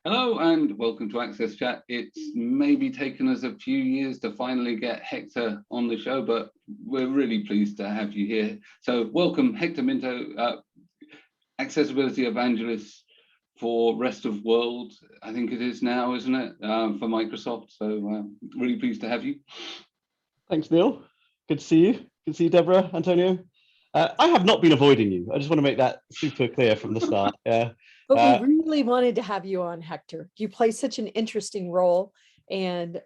Hello and welcome to Access Chat. It's maybe taken us a few years to finally get Hector on the show, but we're really pleased to have you here. So welcome, Hector Minto, Accessibility Evangelist for rest of world, I think it is now, isn't it, for Microsoft. So really pleased to have you. Thanks, Neil. Good to see you. Good to see you, Deborah, Antonio. I have not been avoiding you. I just want to make that super clear from the start. But we really wanted to have you on, Hector. You play such an interesting role, and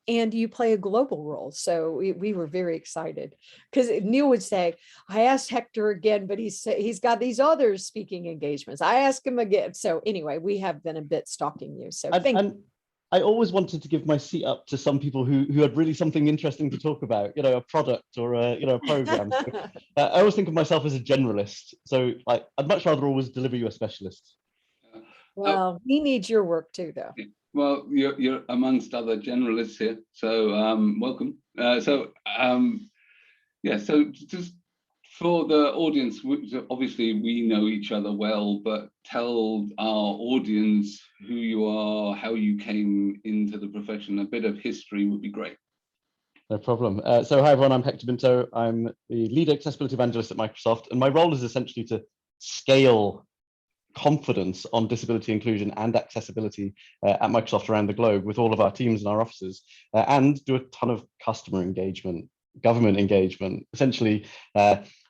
you play a global role. So we were very excited because Neil would say, I asked Hector again, but he's got these other speaking engagements. I asked him again. So anyway, we have been a bit stalking you. So thank you. I always wanted to give my seat up to some people who had really something interesting to talk about, you know, a product or a program. So, I always think of myself as a generalist. So I'd much rather always deliver you a specialist. Well, he needs your work too, though. Well, you're amongst other generalists here, so welcome. So just for the audience, obviously we know each other well, but tell our audience who you are, how you came into the profession. A bit of history would be great. No problem. So hi everyone, I'm Hector Minto. I'm the lead accessibility evangelist at Microsoft, and my role is essentially to scale confidence on disability inclusion and accessibility at Microsoft around the globe with all of our teams and our offices, and do a ton of customer engagement, government engagement, essentially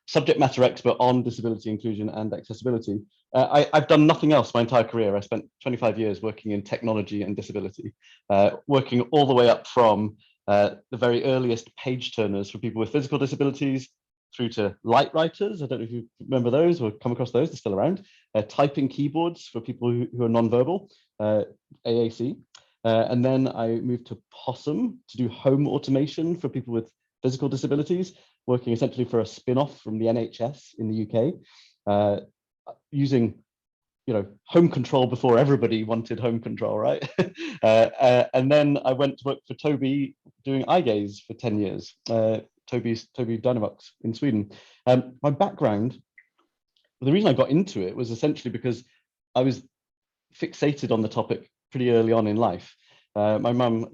subject matter expert on disability inclusion and accessibility. I've done nothing else my entire career. I spent 25 years working in technology and disability, working all the way up from the very earliest page turners for people with physical disabilities through to light writers. I don't know if you remember those or come across those, they're still around. Typing keyboards for people who are nonverbal, AAC. And then I moved to Possum to do home automation for people with physical disabilities, working essentially for a spin-off from the NHS in the UK, using home control before everybody wanted home control, right? And then I went to work for Tobii doing eye gaze for 10 years. Tobii Dynavox in Sweden. My background, the reason I got into it was essentially because I was fixated on the topic pretty early on in life. My mum,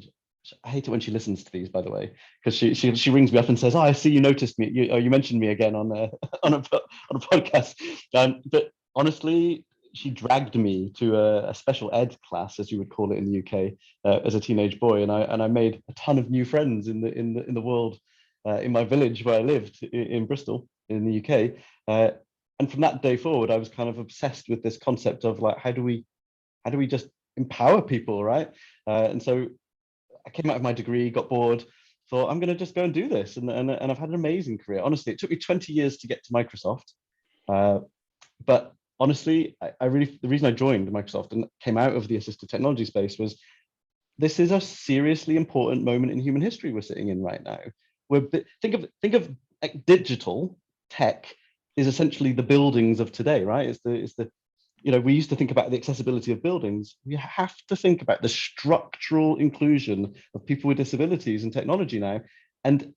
I hate it when she listens to these, by the way, because she rings me up and says, "Oh, I see you noticed me. You mentioned me again on a podcast." But honestly, she dragged me to a special ed class, as you would call it in the UK, as a teenage boy, and I made a ton of new friends in the world, in my village where I lived in Bristol in the UK. And from that day forward, I was kind of obsessed with this concept of like, how do we just empower people, right? And so I came out of my degree, got bored, thought I'm going to just go and do this, and I've had an amazing career. Honestly, it took me 20 years to get to Microsoft, but honestly, the reason I joined Microsoft and came out of the assistive technology space was this is a seriously important moment in human history we're sitting in right now. Think of digital tech is essentially the buildings of today, right? It's the we used to think about the accessibility of buildings. We have to think about the structural inclusion of people with disabilities in technology now. And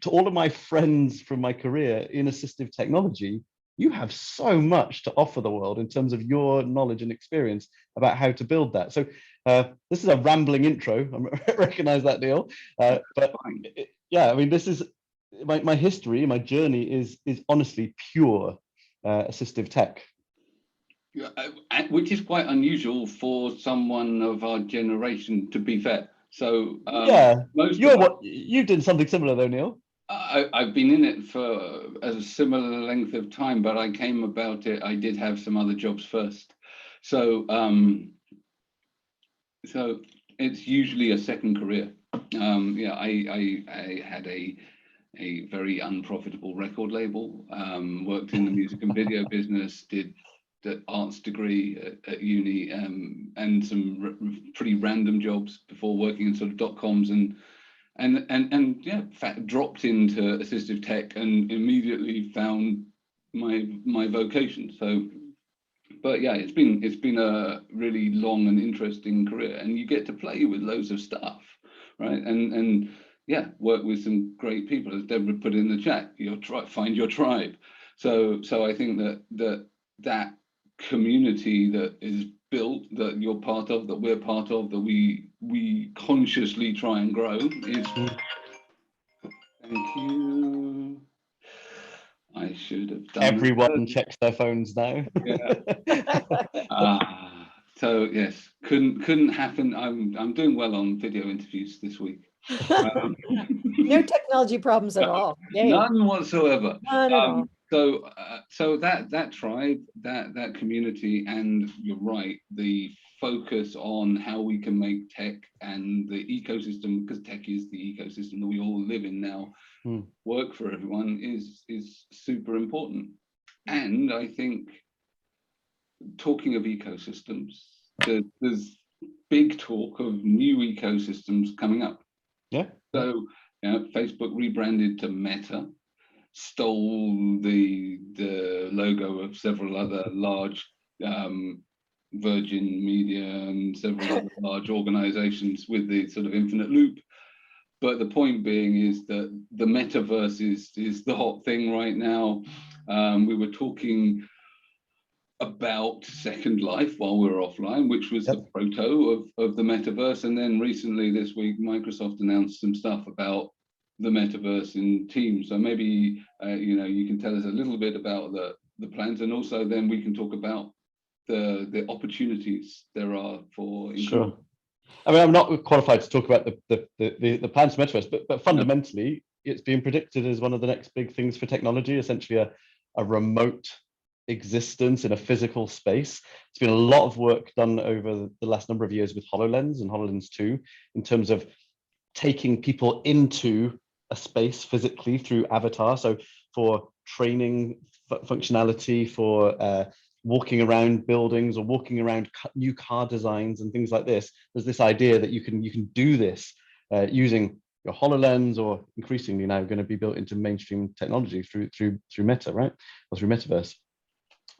to all of my friends from my career in assistive technology, you have so much to offer the world in terms of your knowledge and experience about how to build that. So this is a rambling intro. I recognize that, Neil. But yeah, I mean, this is my history, my journey is honestly pure assistive tech. Which is quite unusual for someone of our generation, to be fair. So yeah, you did something similar though, Neil. I've been in it for a similar length of time, but I came about it. I did have some other jobs first, so so it's usually a second career. Yeah, I had a very unprofitable record label. Worked in the music and video business. Did the arts degree at uni, and some pretty random jobs before working in sort of dot-coms and yeah, in fact, dropped into assistive tech and immediately found my vocation. So, but yeah, it's been a really long and interesting career, and you get to play with loads of stuff, right? And yeah, work with some great people, as Deborah put in the chat. Find your tribe. So I think that community that is built, that you're part of, that we're part of, that we consciously try and grow is. Thank you. I should have done. Everyone checks their phones now. Yeah. So yes, couldn't happen. I'm doing well on video interviews this week. No technology problems at all. Yay. None whatsoever. None at all. So that tribe, that community, and you're right, the focus on how we can make tech and the ecosystem, because tech is the ecosystem that we all live in now, work for everyone is super important. And I think, talking of ecosystems, there's big talk of new ecosystems coming up. Yeah. So Facebook rebranded to Meta, stole the logo of several other large Virgin Media and several other large organizations with the sort of infinite loop. But the point being is that the metaverse is the hot thing right now. We were talking about Second Life while we were offline, which was the proto of the metaverse. And then recently this week, Microsoft announced some stuff about the metaverse in Teams. So maybe you can tell us a little bit about the plans, and also then we can talk about the opportunities there are for. Sure. I mean, I'm not qualified to talk about the plans for metaverse, but fundamentally, it's being predicted as one of the next big things for technology, essentially a remote existence in a physical space. It's been a lot of work done over the last number of years with HoloLens and HoloLens 2 in terms of taking people into a space physically through avatar. So for training functionality, for walking around buildings or walking around new car designs and things like this, there's this idea that you can do this using your HoloLens, or increasingly now going to be built into mainstream technology through Meta, right? Or through metaverse.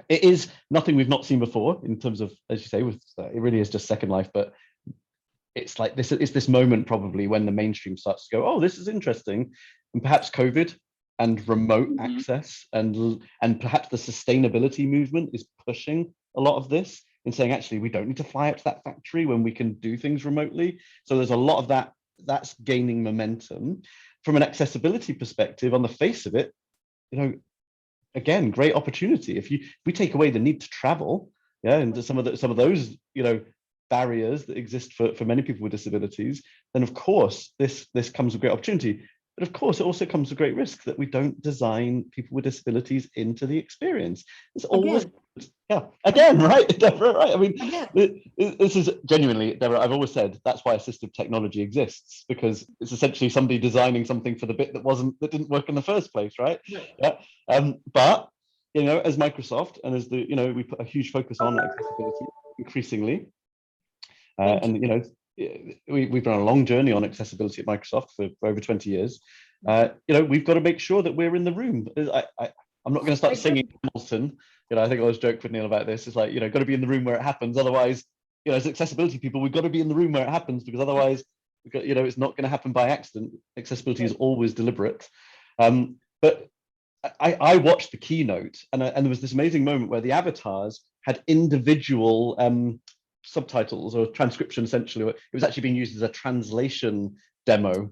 It is nothing we've not seen before in terms of, as you say, it really is just Second Life, but it's like this. It's this moment probably when the mainstream starts to go, oh, this is interesting, and perhaps COVID and remote access and perhaps the sustainability movement is pushing a lot of this in saying, actually, we don't need to fly out to that factory when we can do things remotely. So there's a lot of that's gaining momentum. From an accessibility perspective, on the face of it, again, great opportunity. If we take away the need to travel, and some of those, barriers that exist for many people with disabilities, then of course this comes with great opportunity. But of course, it also comes with great risk that we don't design people with disabilities into the experience. It's always, again, right, Deborah, right? I mean, this is genuinely, Deborah, I've always said that's why assistive technology exists, because it's essentially somebody designing something for the bit that didn't work in the first place, right? But as Microsoft and as we put a huge focus on accessibility increasingly, and we've been on a long journey on accessibility at Microsoft for over 20 years. We've got to make sure that we're in the room. I'm not going to start singing Hamilton. I think I always joke with Neil about this. It's like, got to be in the room where it happens. Otherwise, as accessibility people, we've got to be in the room where it happens, because otherwise, it's not going to happen by accident. Accessibility is always deliberate. But I watched the keynote, and there was this amazing moment where the avatars had individual subtitles or transcription. Essentially, it was actually being used as a translation demo.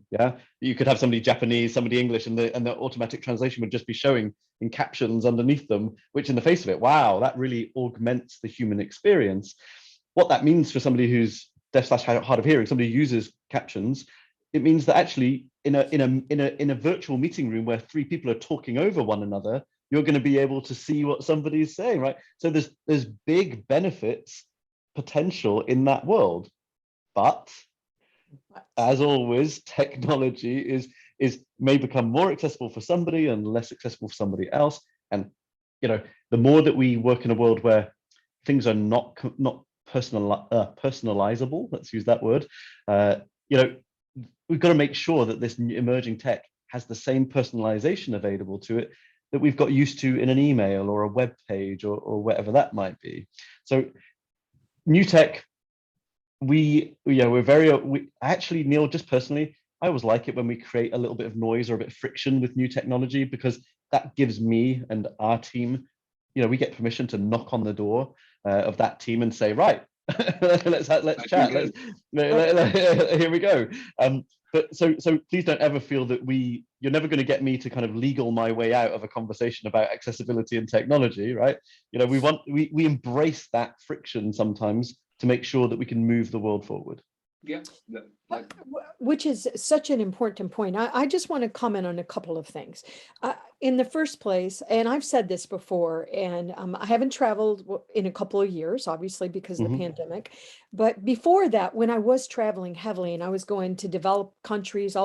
You could have somebody Japanese, somebody English, and the automatic translation would just be showing in captions underneath them, which in the face of it, wow, that really augments the human experience. What that means for somebody who's deaf/hard of hearing, somebody who uses captions, it means that actually in a virtual meeting room where 3 people are talking over one another, you're going to be able to see what somebody's saying, right? So there's big benefits potential in that world. But as always, technology may become more accessible for somebody and less accessible for somebody else. And the more that we work in a world where things are not personalizable, let's use that word, we've got to make sure that this emerging tech has the same personalization available to it that we've got used to in an email or a web page or whatever that might be. So new tech, actually, Neil, just personally, I always like it when we create a little bit of noise or a bit of friction with new technology, because that gives me and our team we get permission to knock on the door of that team and say, right, let's chat. Here we go. But so please don't ever feel that you're never going to get me to kind of legal my way out of a conversation about accessibility and technology, right? We embrace that friction sometimes to make sure that we can move the world forward. Yeah. Which is such an important point. I just want to comment on a couple of things. In the first place, and I've said this before, and I haven't traveled in a couple of years, obviously because of the pandemic. But before that, when I was traveling heavily and I was going to developed countries,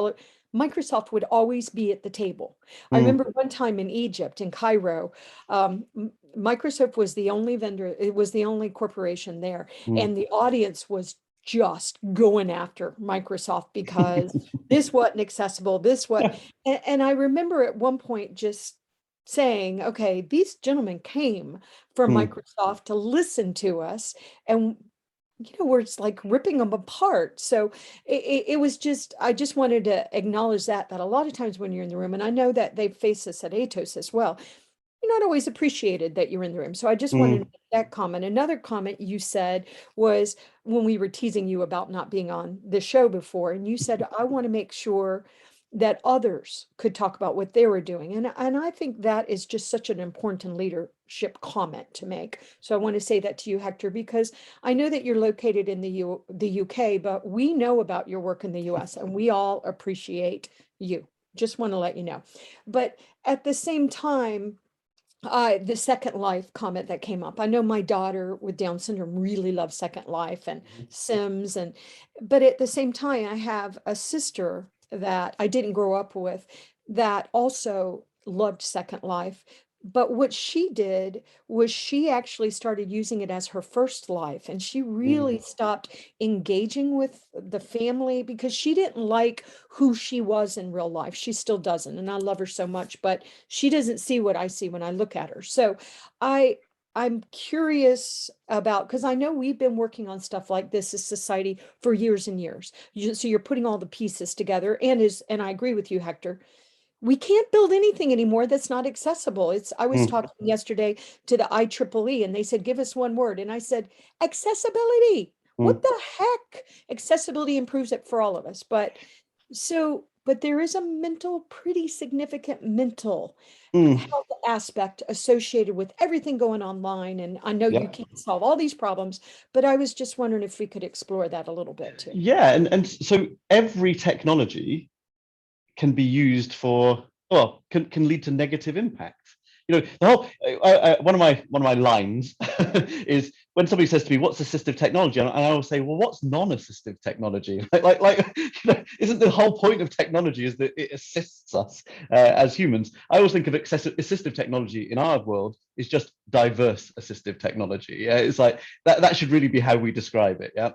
Microsoft would always be at the table. I remember one time in Egypt, in Cairo, Microsoft was the only vendor, it was the only corporation there, and the audience was just going after Microsoft because this wasn't accessible, and I remember at one point just saying, okay, these gentlemen came from Microsoft to listen to us, and we're just like ripping them apart. So it was just, I just wanted to acknowledge that a lot of times when you're in the room, and I know that they face this at ATOS as well, you're not always appreciated that you're in the room. So I just wanted to make that comment. Another comment you said was when we were teasing you about not being on the show before, and you said, I want to make sure that others could talk about what they were doing. And I think that is just such an important leadership comment to make. So I want to say that to you, Hector, because I know that you're located in the UK, but we know about your work in the US and we all appreciate you. Just want to let you know. But at the same time, the Second Life comment that came up. I know my daughter with Down syndrome really loves Second Life and Sims, but at the same time, I have a sister that I didn't grow up with that also loved Second Life. But what she did was she actually started using it as her first life, and she really stopped engaging with the family because she didn't like who she was in real life. She still doesn't, and I love her so much, but she doesn't see what I see when I look at her. So I'm curious about, because I know we've been working on stuff like this as society for years and years. So you're putting all the pieces together, and I agree with you, Hector. We can't build anything anymore that's not accessible. I was talking yesterday to the IEEE and they said, give us one word. And I said, accessibility. What the heck? Accessibility improves it for all of us. But there is a pretty significant mental health aspect associated with everything going online. And I know you can't solve all these problems, but I was just wondering if we could explore that a little bit too. Yeah, and so every technology can be used can lead to negative impact. The whole one of my lines is when somebody says to me, "What's assistive technology?" and I always say, "Well, what's non-assistive technology?" Isn't the whole point of technology is that it assists us as humans? I always think of assistive technology in our world is just diverse assistive technology. Yeah, it's like that should really be how we describe it. Yeah,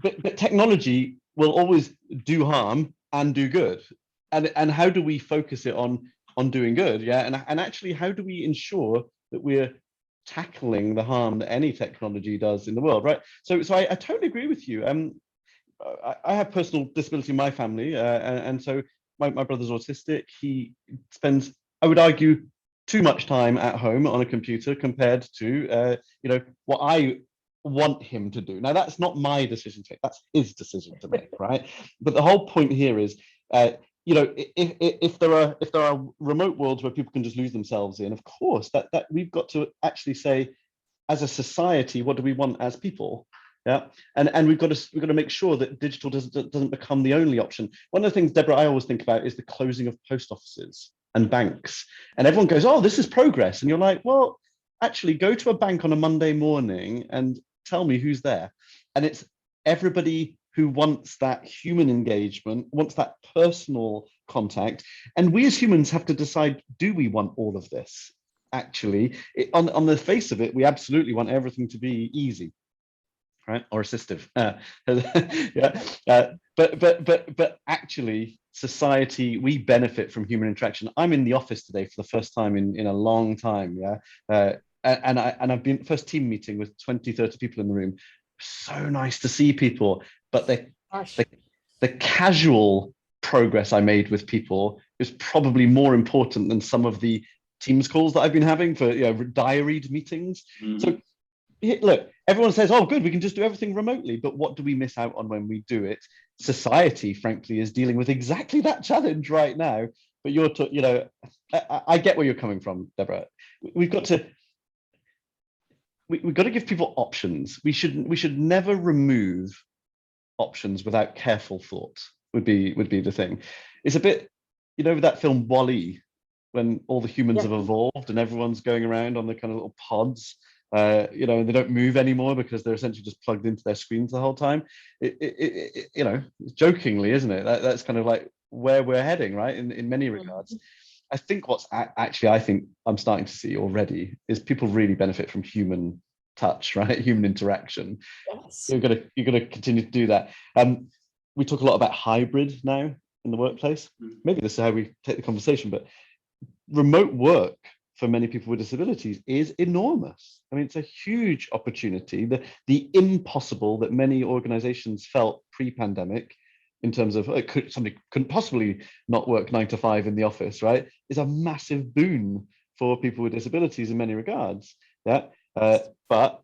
but technology will always do harm and do good, and how do we focus it on doing good? And actually, how do we ensure that we're tackling the harm that any technology does in the world, right? So I totally agree with you. I have personal disability in my family, and so my brother's autistic. He spends, I would argue, too much time at home on a computer compared to what I want him to do. Now, that's not my decision to make, that's his decision to make, right? But the whole point here is if there are remote worlds where people can just lose themselves in, of course that we've got to actually say, as a society, what do we want as people? Yeah, and we've got to make sure that digital doesn't become the only option. One of the things, Deborah, I always think about is the closing of post offices and banks, and everyone goes, "Oh, this is progress," and you're like, "Well, actually, go to a bank on a Monday morning and tell me who's there," and it's everybody who wants that human engagement, wants that personal contact, and we as humans have to decide: do we want all of this? Actually, on the face of it, we absolutely want everything to be easy, right, or assistive. But actually, society, we benefit from human interaction. I'm in the office today for the first time in a long time. And I've been first team meeting with 20-30 people in the room. So nice to see people, but the casual progress I made with people is probably more important than some of the Teams calls that I've been having for diaried meetings. So look, everyone says, oh, good, we can just do everything remotely. But what do we miss out on when we do it? Society, frankly, is dealing with exactly that challenge right now. But I get where you're coming from, Deborah. We've got to give people options. We should never remove options without careful thought. Would be the thing. It's a bit, that film WALL-E, when all the humans have evolved and everyone's going around on the kind of little pods. And they don't move anymore because they're essentially just plugged into their screens the whole time. Jokingly, isn't it? That's kind of like where we're heading, right? In many regards. I think I think I'm starting to see already is people really benefit from human touch, right? Human interaction. Yes. You're gonna continue to do that. We talk a lot about hybrid now in the workplace. Maybe this is how we take the conversation, but remote work for many people with disabilities is enormous. I mean, it's a huge opportunity. The impossible that many organizations felt pre-pandemic in terms of somebody couldn't possibly not work 9 to 5 in the office, right, is a massive boon for people with disabilities in many regards. Yeah. But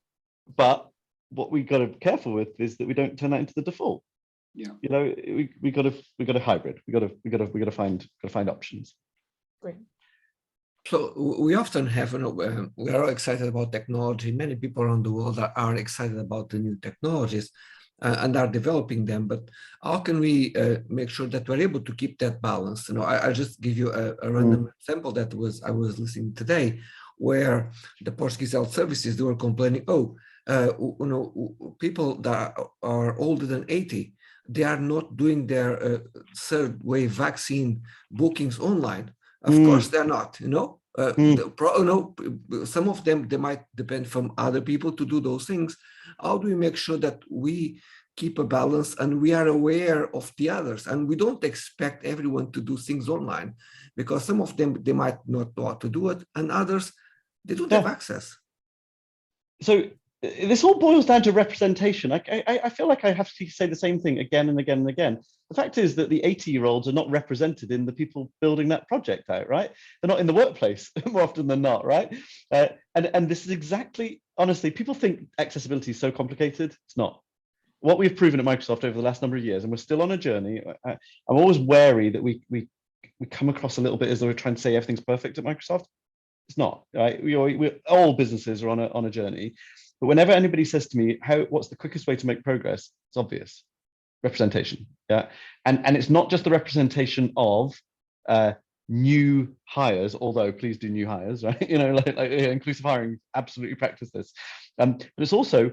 what we got to be careful with is that we don't turn that into the default. Yeah. We got to hybrid. We got to find options. Great. So we often have, we are all excited about technology. Many people around the world are excited about the new technologies and are developing them. But how can we make sure that we're able to keep that balance? I'll just give you a random example that I was listening today, where the Portuguese health services, they were complaining, people that are older than 80, they are not doing their third wave vaccine bookings online. Of course, they're not. Some of them, they might depend from other people to do those things. How do we make sure that we keep a balance and we are aware of the others, and we don't expect everyone to do things online, because some of them, they might not know how to do it, and others, they don't have access. So this all boils down to representation. I feel like I have to say the same thing again and again and again. The fact is that the 80-year-olds are not represented in the people building that project out, right? They're not in the workplace more often than not, right? And this is exactly, honestly, people think accessibility is so complicated. It's not. What we've proven at Microsoft over the last number of years, and we're still on a journey, I'm always wary that we come across a little bit as though we're trying to say everything's perfect at Microsoft. It's not, right? All businesses are on a journey. But whenever anybody says to me, what's the quickest way to make progress? It's obvious. Representation. Yeah. And it's not just the representation of new hires, although please do new hires, right? Inclusive hiring, absolutely practice this. But it's also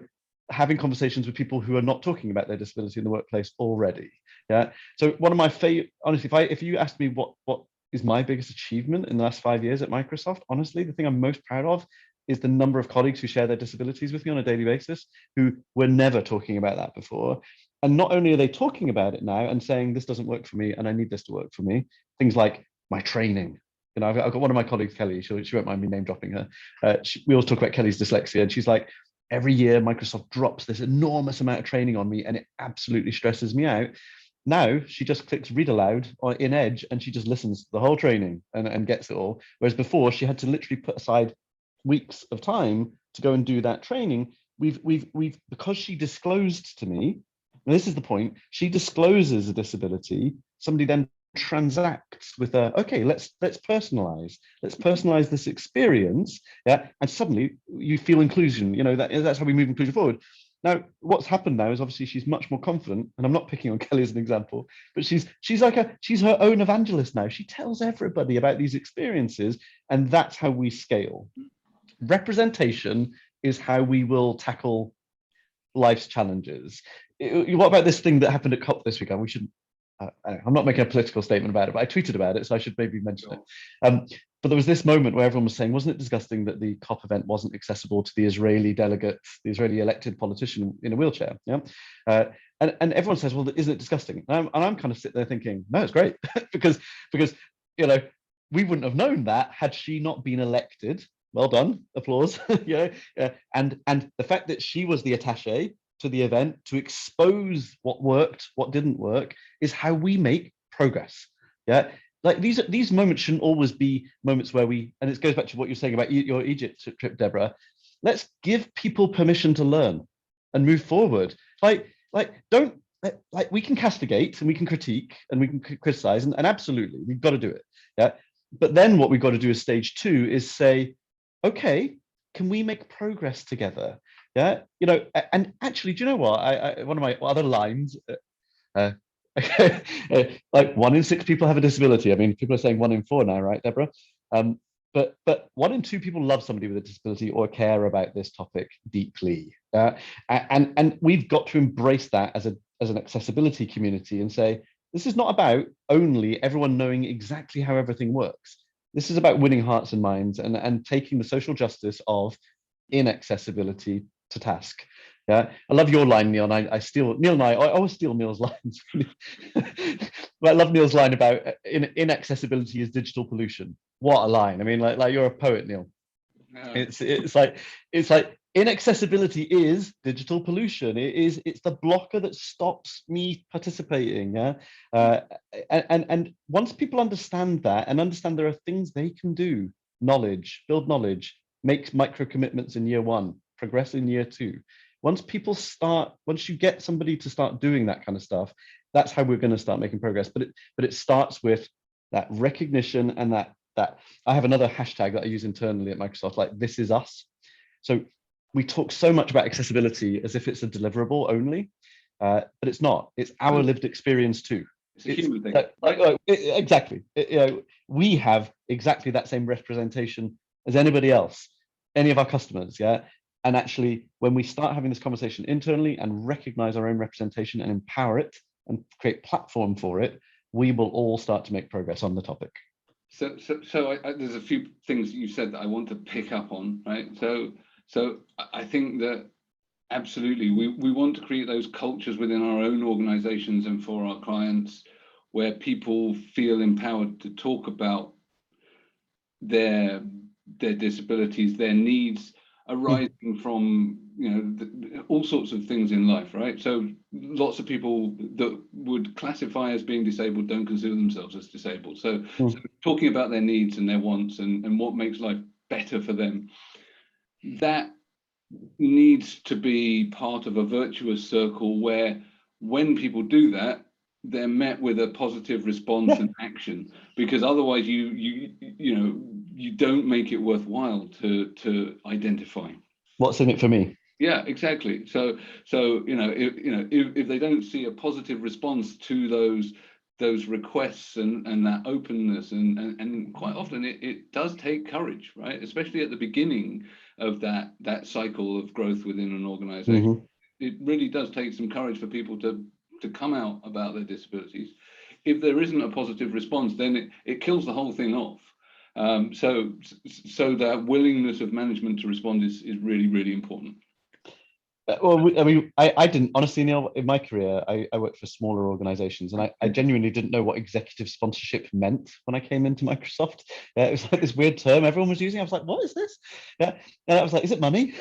having conversations with people who are not talking about their disability in the workplace already. Yeah. So one of my favorite, honestly, if you asked me what is my biggest achievement in the last 5 years at Microsoft, honestly, the thing I'm most proud of is the number of colleagues who share their disabilities with me on a daily basis, who were never talking about that before. And not only are they talking about it now and saying, this doesn't work for me and I need this to work for me, things like my training. I've got one of my colleagues, Kelly, she won't mind me name dropping her. We always talk about Kelly's dyslexia, and she's like, every year Microsoft drops this enormous amount of training on me and it absolutely stresses me out. Now she just clicks read aloud in Edge and she just listens to the whole training and gets it all. Whereas before she had to literally put aside weeks of time to go and do that training. We've because she disclosed to me, and this is the point, she discloses a disability, somebody then transacts with okay, let's personalize this experience. Yeah. And suddenly you feel inclusion, that's how we move inclusion forward. Now, what's happened now is obviously she's much more confident, and I'm not picking on Kelly as an example, but she's her own evangelist now. She tells everybody about these experiences, and that's how we scale. Representation is how we will tackle life's challenges. What about this thing that happened at COP this weekend? We shouldn't. I'm not making a political statement about it, but I tweeted about it, so I should maybe mention it. But there was this moment where everyone was saying, wasn't it disgusting that the COP event wasn't accessible to the Israeli delegate, the Israeli elected politician in a wheelchair? Yeah, and everyone says, well, isn't it disgusting? And I'm kind of sitting there thinking, no, it's great because we wouldn't have known that had she not been elected. Well done, applause. And the fact that she was the attaché to the event to expose what worked, what didn't work, is how we make progress. Yeah. like these moments shouldn't always be moments where and it goes back to what you're saying about your Egypt trip, Deborah. Let's give people permission to learn and move forward. Don't we can castigate and we can critique and we can criticize, and absolutely we've got to do it. Yeah. But then what we've got to do as stage 2 is say, okay, can we make progress together? Yeah. And actually, do you know what? One of my other lines, like 1 in 6 people have a disability. I mean, people are saying 1 in 4 now, right, Deborah? But 1 in 2 people love somebody with a disability or care about this topic deeply. And we've got to embrace that as an accessibility community and say, this is not about only everyone knowing exactly how everything works. This is about winning hearts and minds and taking the social justice of inaccessibility to task. Yeah, I love your line, Neil, and I steal Neil and I always steal Neil's lines. But I love Neil's line about inaccessibility is digital pollution. What a line! I mean, like you're a poet, Neil. No. It's like inaccessibility is digital pollution. It's the blocker that stops me participating. Yeah, and once people understand that and understand there are things they can do, build knowledge, make micro commitments in year 1, progress in year 2. Once you get somebody to start doing that kind of stuff, that's how we're going to start making progress. But it starts with that recognition and that I have another hashtag that I use internally at Microsoft, like this is us. So we talk so much about accessibility as if it's a deliverable only, but it's not. It's our lived experience too. It's a human thing. Exactly. We have exactly that same representation as anybody else, any of our customers. Yeah. And actually, when we start having this conversation internally and recognize our own representation and empower it and create platform for it, we will all start to make progress on the topic. So there's a few things you said that I want to pick up on, right? So I think that absolutely we want to create those cultures within our own organizations and for our clients where people feel empowered to talk about their disabilities, their needs, arising from all sorts of things in life, right? So lots of people that would classify as being disabled don't consider themselves as disabled. So talking about their needs and their wants and what makes life better for them, that needs to be part of a virtuous circle where when people do that, they're met with a positive response and action, because otherwise you don't make it worthwhile to identify what's in it for me. Yeah, exactly. So if they don't see a positive response to those requests and that openness and quite often it does take courage, right? Especially at the beginning of that cycle of growth within an organization. Mm-hmm. It really does take some courage for people to come out about their disabilities. If there isn't a positive response, then it kills the whole thing off. So that willingness of management to respond is really, really important. Well, I mean, I didn't, honestly, Neil, in my career, I worked for smaller organizations and I genuinely didn't know what executive sponsorship meant when I came into Microsoft. It was like this weird term everyone was using. I was like, what is this? Yeah. And I was like, is it money?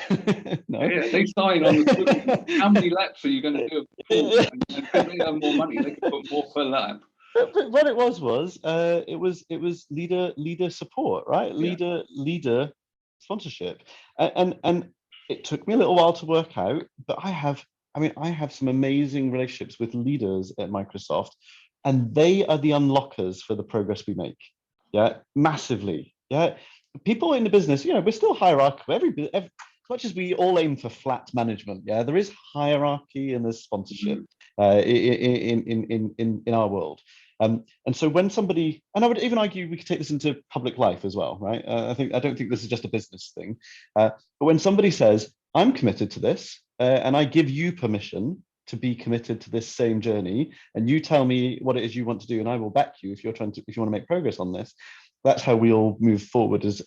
No. Yeah, they sign on the how many laps are you going to do? And because they have more money, they can put more per lap. But what it was it was leader support, right? Leader sponsorship. And it took me a little while to work out, but I have some amazing relationships with leaders at Microsoft, and they are the unlockers for the progress we make. Yeah, massively. Yeah, people in the business, we're still hierarchical. As much as we all aim for flat management, yeah, there is hierarchy and there's sponsorship in our world. And so when somebody, and I would even argue we could take this into public life as well, right? I don't think this is just a business thing. But when somebody says, I'm committed to this, and I give you permission to be committed to this same journey, and you tell me what it is you want to do, and I will back you if you want to make progress on this. That's how we all move forward as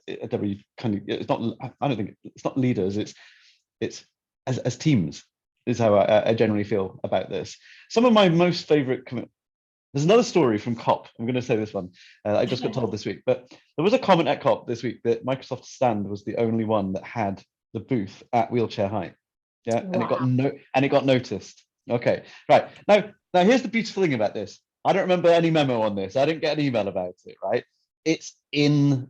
Deborah, it's not, I don't think it's not leaders, it's as teams is how I generally feel about this. Some of my most favorite there's another story from COP. I'm going to say this one. I just got told this week, but there was a comment at COP this week that Microsoft's stand was the only one that had the booth at wheelchair height. Yeah, wow. And it got noticed. Okay, right. Now here's the beautiful thing about this. I don't remember any memo on this. I didn't get an email about it, right? It's in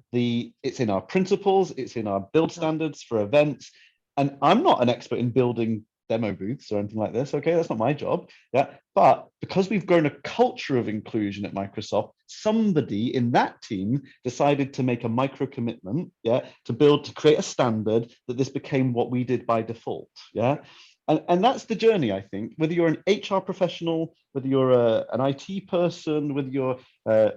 our principles, it's in our build standards for events. And I'm not an expert in building demo booths or anything like this. Okay, that's not my job. Yeah. But because we've grown a culture of inclusion at Microsoft, somebody in that team decided to make a micro commitment, yeah, to create a standard that this became what we did by default. Yeah. And that's the journey, I think, whether you're an HR professional, whether you're an IT person, whether you're a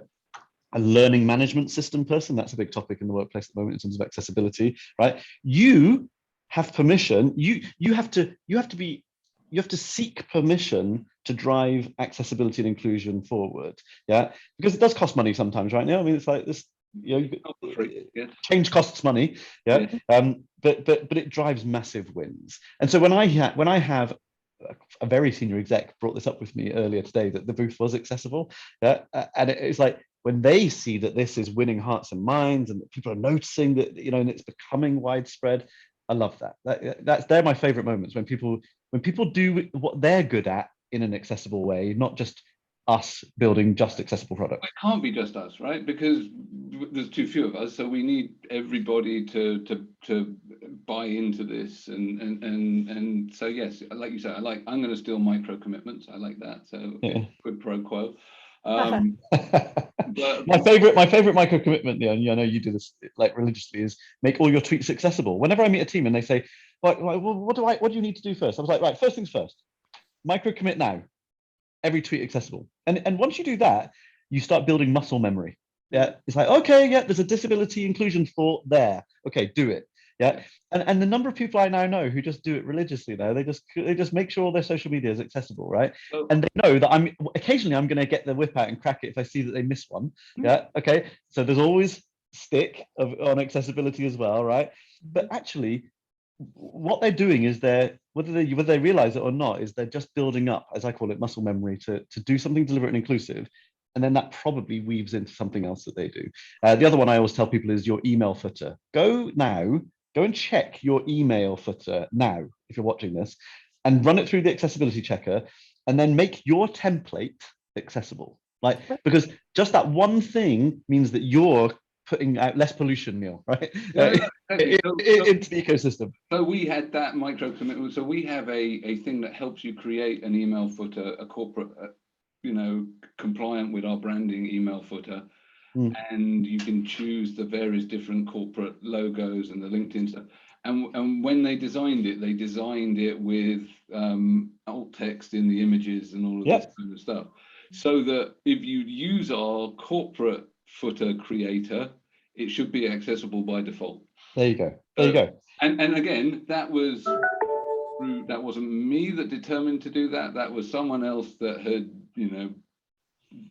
learning management system person, that's a big topic in the workplace at the moment in terms of accessibility, right? You have permission, you have to seek permission to drive accessibility and inclusion forward, yeah? Because it does cost money sometimes, right? Now, I mean, it's like this, change costs money, yeah. But it drives massive wins. And so when I have a very senior exec brought this up with me earlier today, that the booth was accessible, yeah, and it's like when they see that this is winning hearts and minds, and that people are noticing that, and it's becoming widespread. I love that. They're my favorite moments, when people do what they're good at in an accessible way, not just us building just accessible products. It can't be just us, right? Because there's too few of us, so we need everybody to buy into this, and so yes, like you said, I'm going to steal micro commitments. I like that. So yeah. Quid pro quo. But my favorite micro commitment, I know you do this like religiously, is make all your tweets accessible. Whenever I meet a team and they say, what do you need to do first? I was like, right, first things first, micro commit now. Every tweet accessible. And once you do that, you start building muscle memory. Yeah. It's like, okay, yeah, there's a disability inclusion thought there. Okay, do it. Yeah. And the number of people I now know who just do it religiously now, they just make sure all their social media is accessible, right? And they know that occasionally I'm going to get the whip out and crack it if I see that they miss one. Yeah. Okay. So there's always stick on accessibility as well, right? But actually, what they're doing is whether they realize it or not, is they're just building up, as I call it, muscle memory to do something deliberate and inclusive. And then that probably weaves into something else that they do. The other one I always tell people is your email footer. Go and check your email footer now, if you're watching this, and run it through the accessibility checker, and then make your template accessible. Because just that one thing means that you're putting out less pollution, Neil, right? Into the ecosystem. So we had that micro commitment. So we have a thing that helps you create an email footer, a corporate, compliant with our branding email footer. And you can choose the various different corporate logos and the LinkedIn stuff. And when they designed it with alt text in the images and all of this kind of stuff. So that if you use our corporate footer creator, it should be accessible by default. There you go. And again, that wasn't me that determined to do that. That was someone else that had,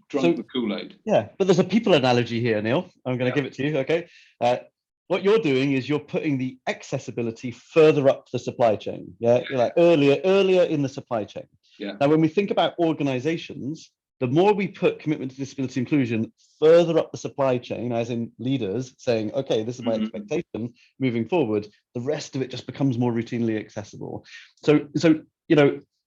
drunk the Kool-Aid. Yeah, but there's a people analogy here, Neil. I'm going to give it to you. Okay. What you're doing is you're putting the accessibility further up the supply chain. Yeah. You're like earlier in the supply chain. Yeah. Now, when we think about organizations, the more we put commitment to disability inclusion further up the supply chain, as in leaders saying, okay, this is my expectation moving forward, the rest of it just becomes more routinely accessible. So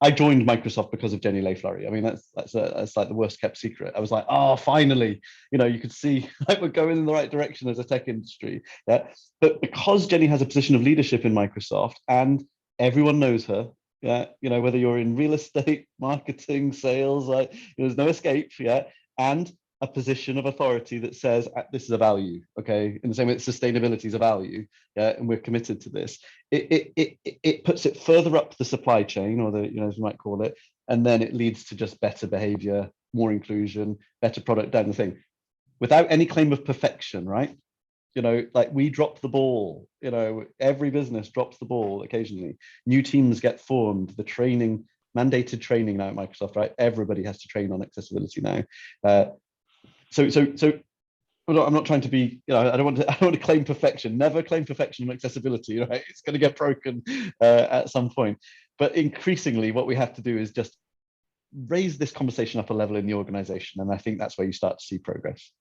I joined Microsoft because of Jenny Layflurry. I mean, that's like the worst kept secret. I was like, oh, finally, you could see like we're going in the right direction as a tech industry. Yeah. But because Jenny has a position of leadership in Microsoft and everyone knows her, yeah, whether you're in real estate, marketing, sales, like there's no escape, yeah, and a position of authority that says this is a value, okay, in the same way that sustainability is a value, yeah, and we're committed to this. It puts it further up the supply chain, or as you might call it, and then it leads to just better behavior, more inclusion, better product down the thing, without any claim of perfection, right? Like we drop the ball, every business drops the ball occasionally. New teams get formed, mandated training now at Microsoft, right? Everybody has to train on accessibility now. So I'm not trying to be, I don't want to claim perfection. Never claim perfection on accessibility, right? It's going to get broken at some point. But increasingly, what we have to do is just raise this conversation up a level in the organization. And I think that's where you start to see progress.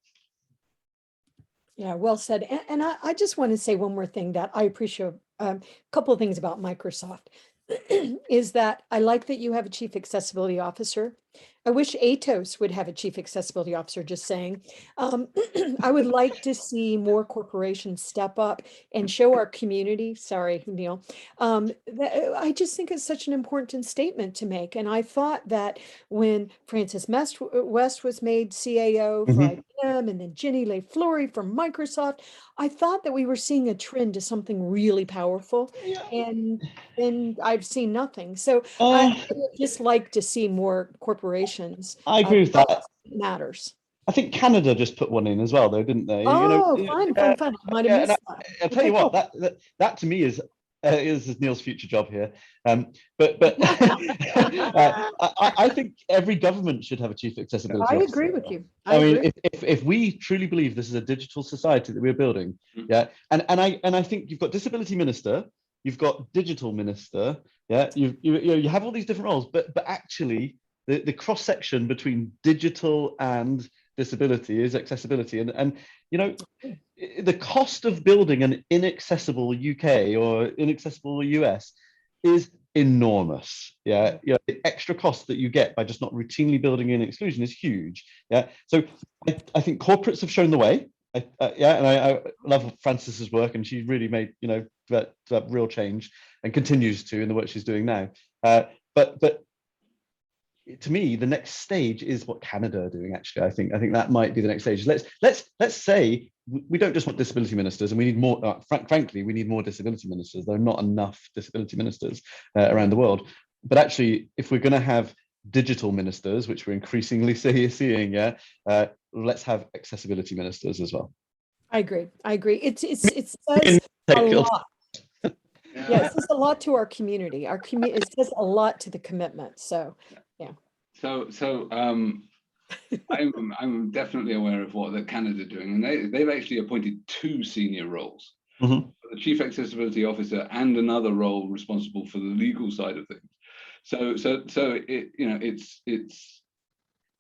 Yeah, well said. And I just want to say one more thing that I appreciate. A couple of things about Microsoft is that I like that you have a chief accessibility officer. I wish Atos would have a chief accessibility officer, just saying. I would like to see more corporations step up and show our community, sorry, Neil, I just think it's such an important statement to make. And I thought that when Francis West was made CAO for IBM and then Jenny LeFleury from Microsoft, I thought that we were seeing a trend to something really powerful. And I've seen nothing. So I would just like to see more corporations. I agree with that. Matters. I think Canada just put one in as well, though, didn't they? Oh, fun. I might have missed that. I'll tell you what, that to me is Neil's future job here. But I think every government should have a chief accessibility officer. I agree with you. I mean, if we truly believe this is a digital society that we're building, and I think you've got disability minister, you've got digital minister, you have all these different roles, but actually the cross section between digital and disability is accessibility, and the cost of building an inaccessible UK or inaccessible US is enormous. The extra cost that you get by just not routinely building in exclusion is huge. So I think corporates have shown the way. And I love Francis's work, and she's really made that real change and continues to in the work she's doing now. But to me, the next stage is what Canada are doing. Actually, I think that might be the next stage. Let's say we don't just want disability ministers, and we need more. Frankly, we need more disability ministers. There are not enough disability ministers around the world. But actually, if we're going to have digital ministers, which we're increasingly seeing, let's have accessibility ministers as well. I agree. It says a lot. It says a lot to our community. It says a lot to the commitment. So, yeah. So I'm definitely aware of what Canada are doing, and they've actually appointed 2 senior roles: the chief accessibility officer and another role responsible for the legal side of things. So it's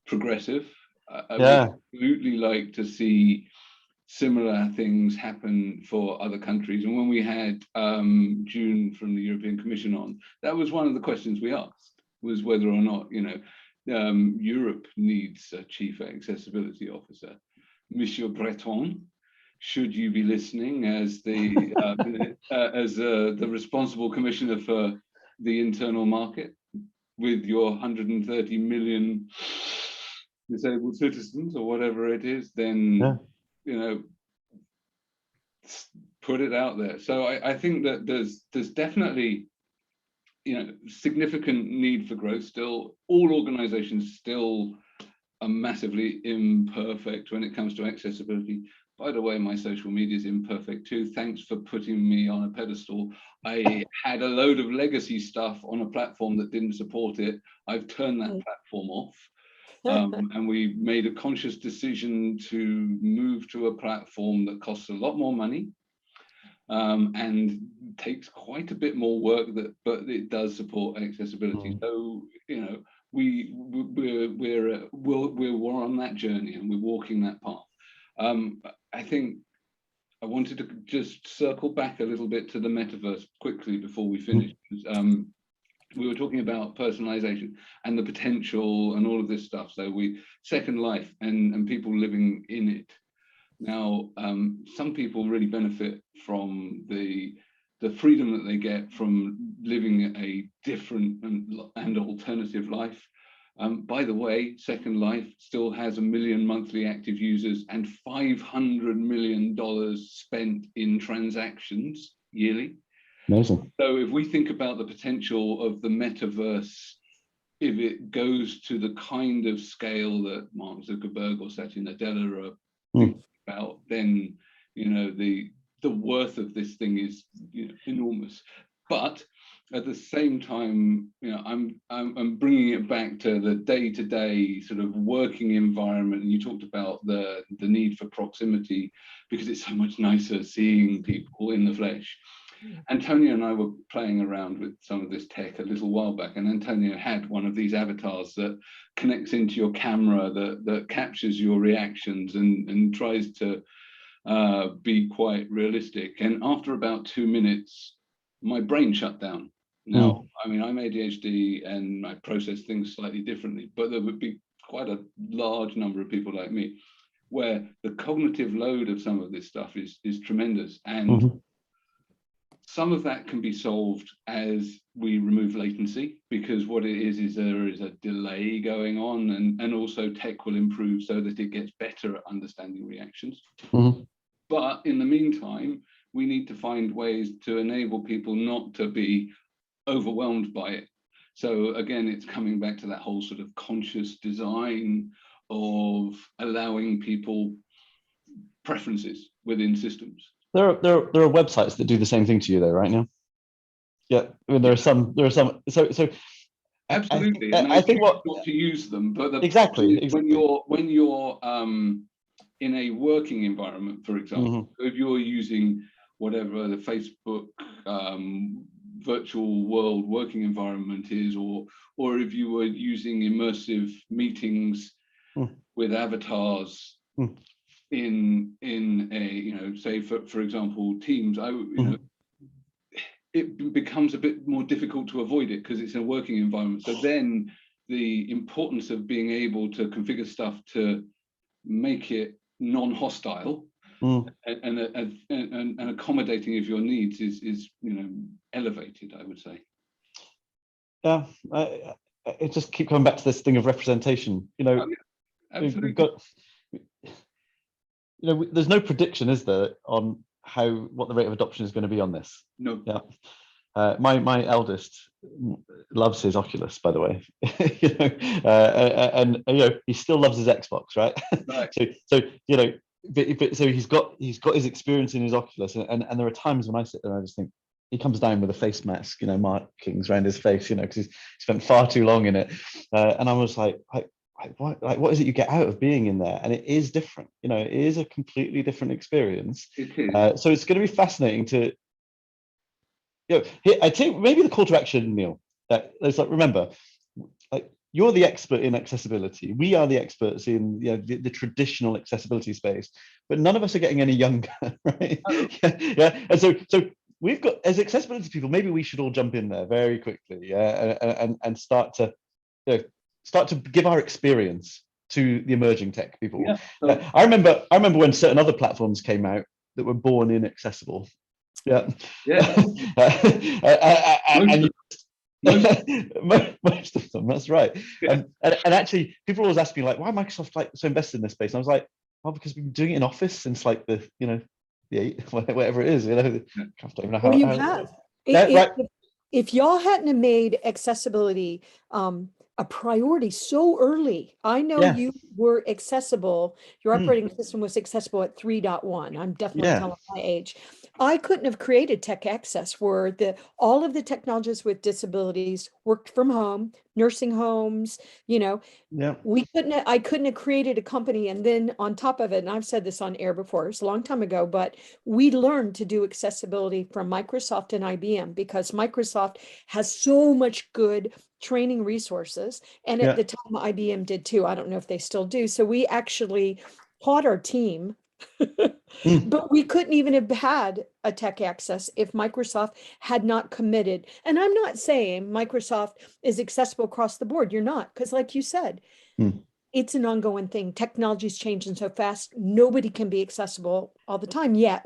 progressive. I would absolutely like to see similar things happen for other countries. And when we had June from the European Commission on, that was one of the questions we asked, was whether or not Europe needs a chief accessibility officer. Monsieur Breton, should you be listening as the the responsible commissioner for the internal market with your 130 million disabled citizens or whatever it is, then put it out there. So I think that there's definitely significant need for growth still. All organizations still are massively imperfect when it comes to accessibility. By the way, my social media is imperfect too. Thanks for putting me on a pedestal. I had a load of legacy stuff on a platform that didn't support it. I've turned that platform off. And we made a conscious decision to move to a platform that costs a lot more money and takes quite a bit more work, but it does support accessibility. So we're on that journey, and we're walking that path. I think I wanted to just circle back a little bit to the metaverse quickly before we finish. We were talking about personalization and the potential and all of this stuff. So Second Life and people living in it. Now, some people really benefit from the freedom that they get from living a different and alternative life. By the way, Second Life still has 1 million monthly active users and $500 million spent in transactions yearly. Amazing. So if we think about the potential of the metaverse, if it goes to the kind of scale that Mark Zuckerberg or Satya Nadella are thinking about, then the worth of this thing is enormous. But at the same time, I'm bringing it back to the day-to-day sort of working environment. And you talked about the need for proximity, because it's so much nicer seeing people in the flesh. Antonio and I were playing around with some of this tech a little while back, and Antonio had one of these avatars that connects into your camera, that captures your reactions and tries to be quite realistic. And after about 2 minutes, my brain shut down. Now, I mean, I'm ADHD and I process things slightly differently, but there would be quite a large number of people like me where the cognitive load of some of this stuff is tremendous. And some of that can be solved as we remove latency, because what it is there is a delay going on, and also tech will improve so that it gets better at understanding reactions. But in the meantime, we need to find ways to enable people not to be overwhelmed by it. So again, it's coming back to that whole sort of conscious design of allowing people preferences within systems. There are websites that do the same thing to you though, right now? Yeah, I mean, there are some. So absolutely. I think what not to use them, but exactly when you're in a working environment, for example, if you're using whatever the Facebook virtual world working environment is, or if you were using immersive meetings with avatars in a, say for example, Teams, it becomes a bit more difficult to avoid it because it's a working environment. So then the importance of being able to configure stuff to make it non-hostile and accommodating of your needs is elevated, I would say. Yeah, it just keep coming back to this thing of representation. We've got, there's no prediction, is there, on what the rate of adoption is going to be on this? No. Yeah. My eldest loves his Oculus, by the way. And he still loves his Xbox, right? Right. So he's got his experience in his Oculus, and there are times when I sit there and I just think he comes down with a face mask, markings around his face, because he's spent far too long in it, and I was like what is it you get out of being in there? And it is different, it is a completely different experience. It is. So it's going to be fascinating to, I think maybe the call to action, Neil, that it's like, remember, like, you're the expert in accessibility. We are the experts in the traditional accessibility space, but none of us are getting any younger, right? Yeah. And so we've got, as accessibility people, maybe we should all jump in there very quickly, and start to give our experience to the emerging tech people. Yeah. I remember when certain other platforms came out that were born inaccessible. Yeah. Most of them, that's right. Yeah. And actually, people always ask me, like, why Microsoft so invested in this space? And I was like, well, because we've been doing it in Office since like the 8, whatever it is. I don't even know how. Well, you have. Right. If y'all hadn't made accessibility a priority so early, I know you were accessible. Your operating system was accessible at 3.1. I'm definitely telling my age. I couldn't have created Tech Access, where all of the technologists with disabilities worked from home, nursing homes, I couldn't have created a company. And then on top of it, and I've said this on air before, it's a long time ago, but we learned to do accessibility from Microsoft and IBM, because Microsoft has so much good training resources. And at the time, IBM did too. I don't know if they still do. So we actually taught our team, but we couldn't even have had a Tech Access if Microsoft had not committed. And I'm not saying Microsoft is accessible across the board. You're not, because like you said, it's an ongoing thing. Technology's changing so fast. Nobody can be accessible all the time. Yeah,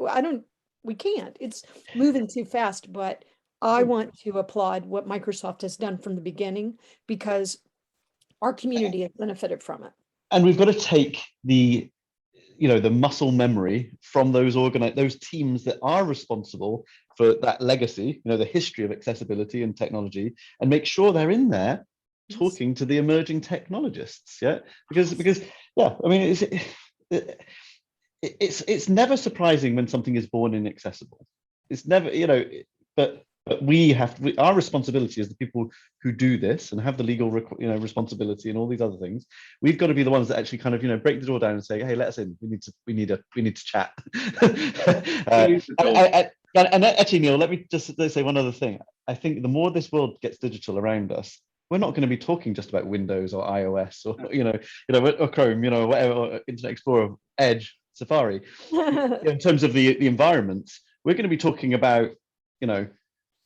we can't. It's moving too fast, but I want to applaud what Microsoft has done from the beginning, because our community has benefited from it. And we've got to take the muscle memory from those teams that are responsible for that legacy, the history of accessibility and technology, and make sure they're in there talking to the emerging technologists. Yeah, because I mean, it's never surprising when something is born inaccessible. It's never, but our responsibility as the people who do this and have the legal responsibility and all these other things. We've got to be the ones that actually kind of break the door down and say, hey, let us in. We need to chat. And actually, Neil, let me just say one other thing. I think the more this world gets digital around us, we're not going to be talking just about Windows or iOS or or Chrome, whatever, or Internet Explorer, Edge, Safari. In terms of the environments, we're going to be talking about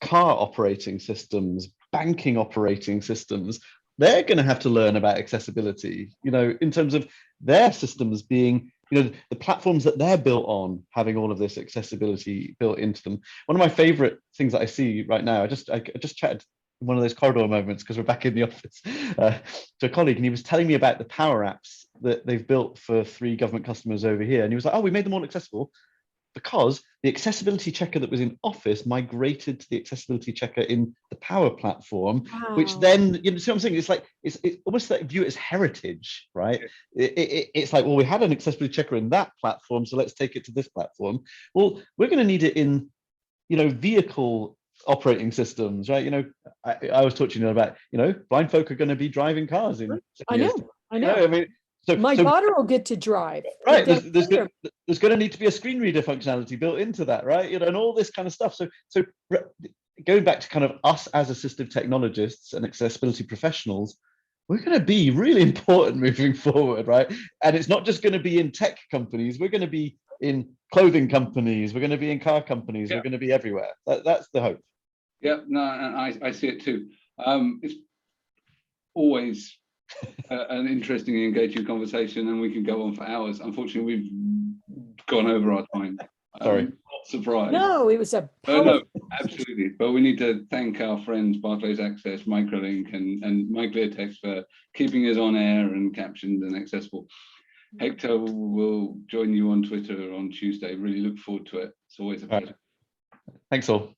car operating systems, banking operating systems, they're going to have to learn about accessibility, you know, in terms of their systems being, you know, the platforms that they're built on having all of this accessibility built into them. One of my favorite things that I see right now, I just chatted in one of those corridor moments because we're back in the office to a colleague, and he was telling me about the power apps that they've built for 3 government customers over here. And he was like, oh, we made them all accessible because the accessibility checker that was in Office migrated to the accessibility checker in the Power Platform, which Wow. then, you know, see what I'm saying? It's like, it's almost like view it as heritage, right? It's like, well, we had an accessibility checker in that platform, so let's take it to this platform. Well, we're going to need it in, you know, vehicle operating systems, right? You know, I was talking to you about, you know, blind folk are going to be driving cars in 10 I years. know, I You know. know, I mean, My so daughter will get to drive. right, Down there's here. going to need to be a screen reader functionality built into that, right? You know, and all this kind of stuff. So going back to kind of us as assistive technologists and accessibility professionals, we're going to be really important moving forward, right? And it's not just going to be in tech companies. We're going to be in clothing companies. We're going to be in car companies. Yeah. We're going to be everywhere. That's the hope. Yeah, no, and I see it too. It's always an interesting and engaging conversation, and we can go on for hours. Unfortunately, we've gone over our time. Sorry. Not surprised. No, it was a No, powerful. absolutely. But we need to thank our friends Barclays Access, Microlink, and MyClearText for keeping us on air and captioned and accessible. Hector will join you on Twitter on Tuesday. Really look forward to it. It's always a pleasure. Thanks all.